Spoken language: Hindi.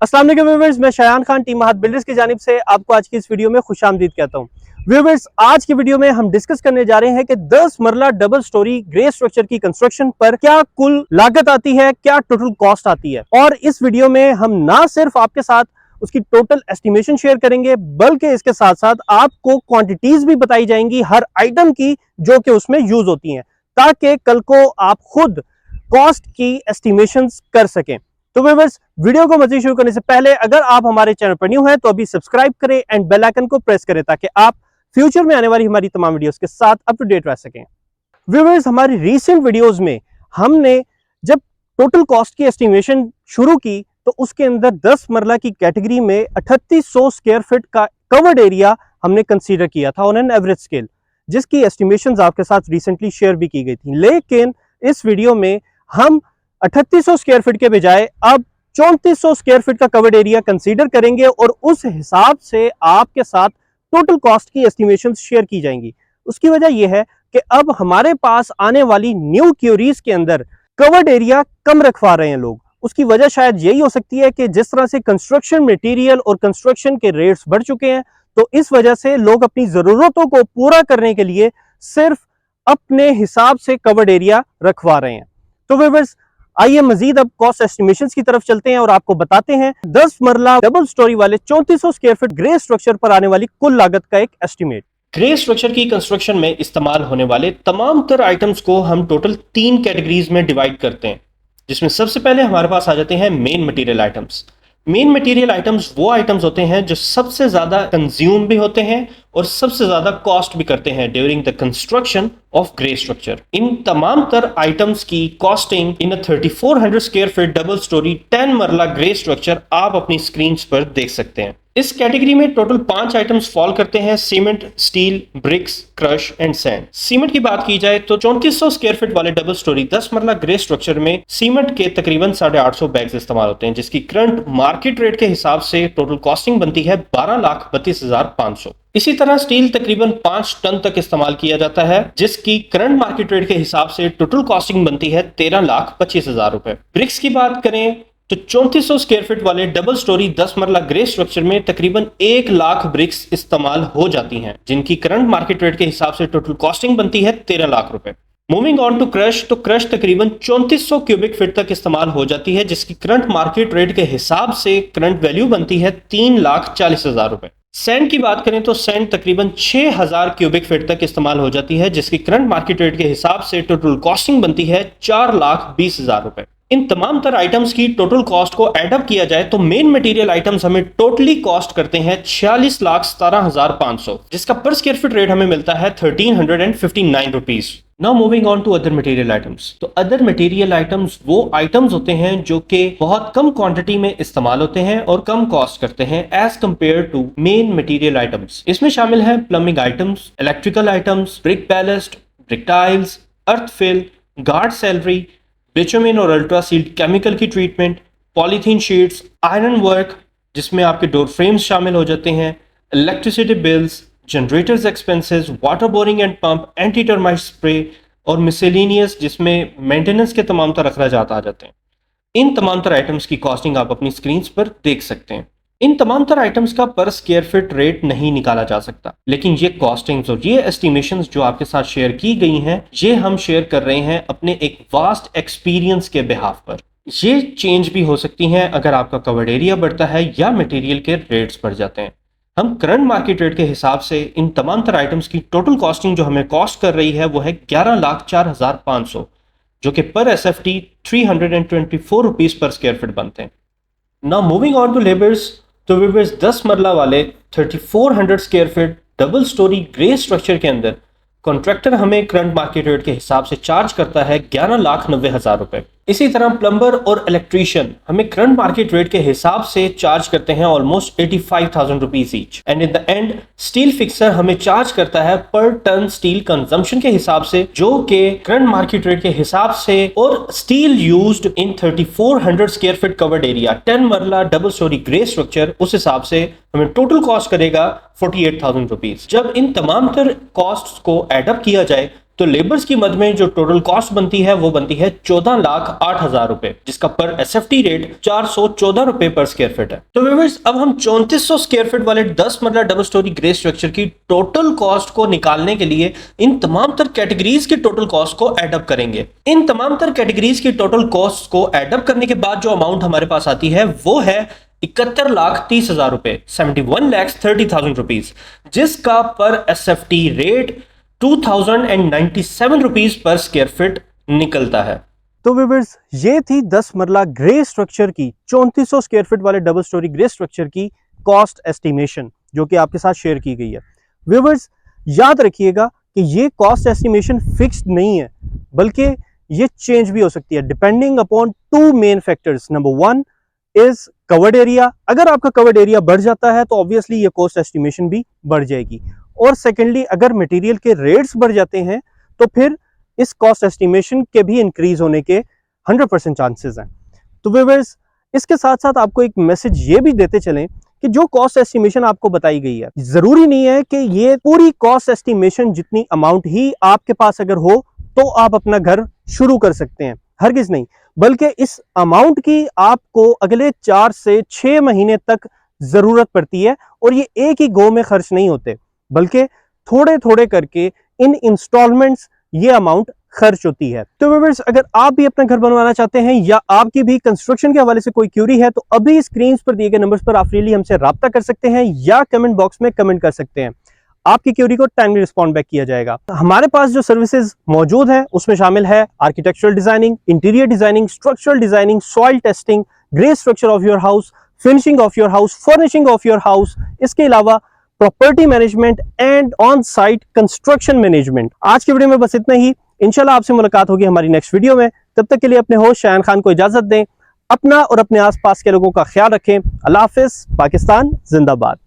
अस्सलाम वालेकुम व्यूअर्स, मैं शायान खान टीम महात बिल्डर्स की जानिब से आपको आज की इस वीडियो में खुशामदीद कहता हूँ। व्यूअर्स, आज की वीडियो में हम डिस्कस करने जा रहे हैं कि 10 मरला डबल स्टोरी ग्रे स्ट्रक्चर की कंस्ट्रक्शन पर क्या कुल लागत आती है, क्या टोटल कॉस्ट आती है। और इस वीडियो में हम ना सिर्फ आपके साथ उसकी टोटल एस्टिमेशन शेयर करेंगे, बल्कि इसके साथ साथ आपको क्वांटिटीज भी बताई जाएंगी हर आइटम की जो कि उसमें यूज होती हैं, ताकि कल को आप खुद कॉस्ट की एस्टिमेशन कर सकें। तो व्यूअर्स, वीडियो को मजीद शुरू करने से पहले अगर आप हमारे चैनल पर न्यू हैं तो अभी सब्सक्राइब करें एंड बेल आइकन को प्रेस करें ताकि आप फ्यूचर में आने वाली हमारी तमाम वीडियोस के साथ अप टू डेट रह सकें। व्यूअर्स, हमारी रीसेंट वीडियोस में हमने जब टोटल कॉस्ट की एस्टिमेशन शुरू की तो उसके अंदर 10 मरला की कैटेगरी में 3800 स्क्वायर फीट का कवर्ड एरिया हमने कंसीडर किया था ऑन एन एवरेज स्केल, जिसकी एस्टिमेशंस आपके साथ रिसेंटली शेयर भी की गई थी। लेकिन इस वीडियो में हम 3800 स्क्वायर फीट के बजाय अब 3400 स्क्वायर फीट का कवर्ड एरिया कंसीडर करेंगे और उस हिसाब से आपके साथ टोटल कॉस्ट की एस्टिमेशन शेयर की जाएंगी। उसकी वजह यह है कि अब हमारे पास आने वाली न्यू क्यूरीज के अंदर कवर्ड एरिया कम रखवा रहे हैं लोग। उसकी वजह शायद यही हो सकती है कि जिस तरह से कंस्ट्रक्शन मटेरियल और कंस्ट्रक्शन के रेट्स बढ़ चुके हैं, तो इस वजह से लोग अपनी जरूरतों को पूरा करने के लिए सिर्फ अपने हिसाब से कवर्ड एरिया रखवा रहे हैं। तो व्यूअर्स, आइए मजीद अब कॉस्ट एस्टिमेशंस की तरफ चलते हैं और आपको बताते हैं 10 मरला डबल स्टोरी वाले 3400 स्क्वायर फीट ग्रे स्ट्रक्चर पर आने वाली कुल लागत का एक एस्टिमेट। ग्रे स्ट्रक्चर की कंस्ट्रक्शन में इस्तेमाल होने वाले तमाम तर आइटम्स को हम टोटल 3 कैटेगरीज में डिवाइड करते हैं, जिसमें सबसे पहले हमारे पास आ जाते हैं main material items. Main material items वो आइटम्स होते हैं जो सबसे ज्यादा कंज्यूम भी होते हैं और सबसे ज्यादा कॉस्ट भी करते हैं during the construction of grey structure. इन तमाम तर आइटम्स की costing in a 3400 square feet double storey 10 मरला ग्रे स्ट्रक्चर आप अपनी स्क्रीन पर देख सकते हैं। इस कैटेगरी में टोटल 5 आइटम्स फॉल करते हैं: cement, steel, bricks, crush and sand. Cement की बात की जाए तो 3400 स्क्वायर फीट वाले डबल स्टोरी 10 मरला ग्रे स्ट्रक्चर में सीमेंट के तकरीबन 850 बैग्स इस्तेमाल होते हैं, जिसकी करंट मार्केट रेट के हिसाब से टोटल कॉस्टिंग बनती है 12,32,500। इसी तरह स्टील तकरीबन 5 टन तक इस्तेमाल किया जाता है, जिसकी करंट मार्केट रेट के हिसाब से टोटल कॉस्टिंग बनती है 13,25,000 रुपए। ब्रिक्स की बात करें तो 3400 स्क्वायर फीट वाले डबल स्टोरी 10 मरला ग्रे स्ट्रक्चर में तकरीबन 1 लाख ब्रिक्स इस्तेमाल हो जाती हैं, जिनकी करंट मार्केट रेट के हिसाब से टोटल कॉस्टिंग बनती है 13 लाख रुपए। मूविंग ऑन टू क्रश, तो क्रश तकरीबन 3400 क्यूबिक फीट तक इस्तेमाल हो जाती है, जिसकी करंट मार्केट रेट के हिसाब से करंट वैल्यू बनती है 3,40,000 रुपए। सैंड की बात करें तो सैंड तकरीबन 6000 क्यूबिक फीट तक इस्तेमाल हो जाती है, जिसकी करंट मार्केट रेट के हिसाब से टोटल कॉस्टिंग बनती है 4,20,000 रुपए। इन तमाम तर आइटम्स की टोटल कॉस्ट को एडअप किया जाए तो मेन मटेरियल आइटम्स हमें टोटली कॉस्ट करते हैं 46,17,500, जिसका पर स्क्वायर फीट रेट हमें मिलता है 1359 rupees. Now moving on to other material items. तो अदर मटेरियल आइटम्स वो आइटम्स होते हैं जो कि बहुत कम क्वांटिटी में इस्तेमाल होते हैं और कम कॉस्ट करते हैं as compare to main material items. इसमें शामिल है plumbing items, electrical items, brick ballast, brick tiles, earth fill, guard salary, bitumen और अल्ट्रा सील्ड केमिकल की treatment, polythene sheets, iron work जिसमें आपके डोर फ्रेम्स शामिल हो जाते हैं, electricity bills, generators expenses, water boring and pump, anti termite spray और मिसेलेनियस जिसमें मेंटेनेंस के तमाम तरह अखराजात आ जाते हैं। इन तमाम तरह आइटम्स की कॉस्टिंग आप अपनी स्क्रीन पर देख सकते हैं। इन तमाम तरह आइटम्स का पर स्क्वायर फीट रेट नहीं निकाला जा सकता, लेकिन ये कॉस्टिंग्स और ये एस्टिमेशंस जो आपके साथ शेयर की गई हैं, ये हम शेयर कर रहे हैं अपने एक वास्ट एक्सपीरियंस के बिहाफ पर। ये चेंज भी हो सकती हैं अगर आपका कवर्ड एरिया बढ़ता है या मटेरियल के रेट्स बढ़ जाते हैं। हम करंट मार्केट रेट के हिसाब से इन तमाम तरह आइटम्स की टोटल कॉस्टिंग जो हमें कॉस्ट कर रही है वो है 11,04,500, जो कि पर SFT 324 रुपीज पर स्क्वायर फीट बनते हैं। Now moving on to labours. तो व्यूअर्स, 10 मरला वाले 3400 square feet double storey grey structure के अंदर कॉन्ट्रैक्टर हमें करंट मार्केट रेट के हिसाब से चार्ज करता है 11,90,000 रुपए। इसी तरह प्लम्बर और इलेक्ट्रीशियन हमें करंट मार्केट रेट के हिसाब से चार्ज करते हैं almost 85,000 rupees each. And in the end steel fixer हमें चार्ज करता है पर टन स्टील कंजम्पशन के हिसाब से, जो कि करंट मार्केट रेट के हिसाब से और steel used in 3400 square feet covered area 10 मरला डबल स्टोरी ग्रे स्ट्रक्चर, उस हिसाब से हमें टोटल कॉस्ट करेगा 48,000 रुपीज। जब इन तमाम तर कॉस्ट को एडअप किया जाए तो लेबर्स की मद में जो टोटल कॉस्ट बनती है वो बनती है 14,08,000 रुपए, जिसका पर एसएफटी रेट 414 रुपए पर स्क्वायर फीट है। तो व्यूअर्स, अब हम 3400 स्क्वायर फीट वाले 10 मरला डबल स्टोरी ग्रे स्ट्रक्चर की टोटल कॉस्ट को निकालने के लिए इन तमाम तर कैटेगरीज की टोटल कॉस्ट को एडअप करेंगे। इन तमाम तर कैटेगरीज की टोटल कॉस्ट को एडअप करने के बाद जो अमाउंट हमारे पास आती है वो है 71,30,000 रुपए, 71,30,000 रुपीज, जिसका पर एसएफटी रेट 2097 रुपीज पर स्क्वायर फीट निकलता है। तो व्यूअर्स, ये थी 10 मरला ग्रे स्ट्रक्चर की 3400 स्क्वायर फीट वाले डबल स्टोरी ग्रे स्ट्रक्चर की कॉस्ट एस्टिमेशन जो कि आपके साथ शेयर की गई है। व्यूअर्स, याद रखिएगा कि ये कॉस्ट एस्टिमेशन फिक्स्ड नहीं है, बल्कि ये चेंज भी हो सकती है depending upon two main factors. Number 1 is covered area. अगर आपका कवर्ड एरिया बढ़ जाता है तो ऑब्वियसली ये कॉस्ट एस्टिमेशन भी बढ़ जाएगी। और सेकेंडली, अगर मटेरियल के रेट्स बढ़ जाते हैं तो फिर इस कॉस्ट एस्टिमेशन के भी इंक्रीज होने के 100% चांसेस हैं। तो व्यूअर्स, इसके साथ साथ आपको एक मैसेज ये भी देते चलें कि जो कॉस्ट एस्टिमेशन आपको बताई गई है, जरूरी नहीं है कि ये पूरी कॉस्ट एस्टिमेशन जितनी अमाउंट ही आपके पास अगर हो तो आप अपना घर शुरू कर सकते हैं। हरगिज नहीं, बल्कि इस अमाउंट की आपको अगले 4 से 6 महीने तक जरूरत पड़ती है। और ये एक ही गो में खर्च नहीं होते, बल्कि थोड़े थोड़े करके इन इंस्टॉलमेंट्स ये अमाउंट खर्च होती है। तो व्यूअर्स, अगर आप भी अपना घर बनवाना चाहते हैं या आपकी भी कंस्ट्रक्शन के हवाले से कोई क्यूरी है तो अभी स्क्रीन पर दिए गए नंबर्स पर आप फ्रीली हमसे राब्ता कर सकते हैं या कमेंट बॉक्स में कमेंट कर सकते हैं। आपकी क्यूरी को टाइमली रिस्पॉन्ड बैक किया जाएगा। हमारे पास जो सर्विसेज मौजूद हैं उसमें शामिल है architectural designing, interior designing, structural designing, soil testing, grey structure of your house, finishing of your house, furnishing of your house, इसके अलावा property management and on site construction management. आज की वीडियो में बस इतना ही। इंशाल्लाह आपसे मुलाकात होगी हमारी नेक्स्ट वीडियो में। तब तक के लिए अपने होस्ट शायान खान को इजाजत दें। अपना और अपने आसपास के लोगों का ख्याल रखें। अल्लाह हाफिज। पाकिस्तान जिंदाबाद।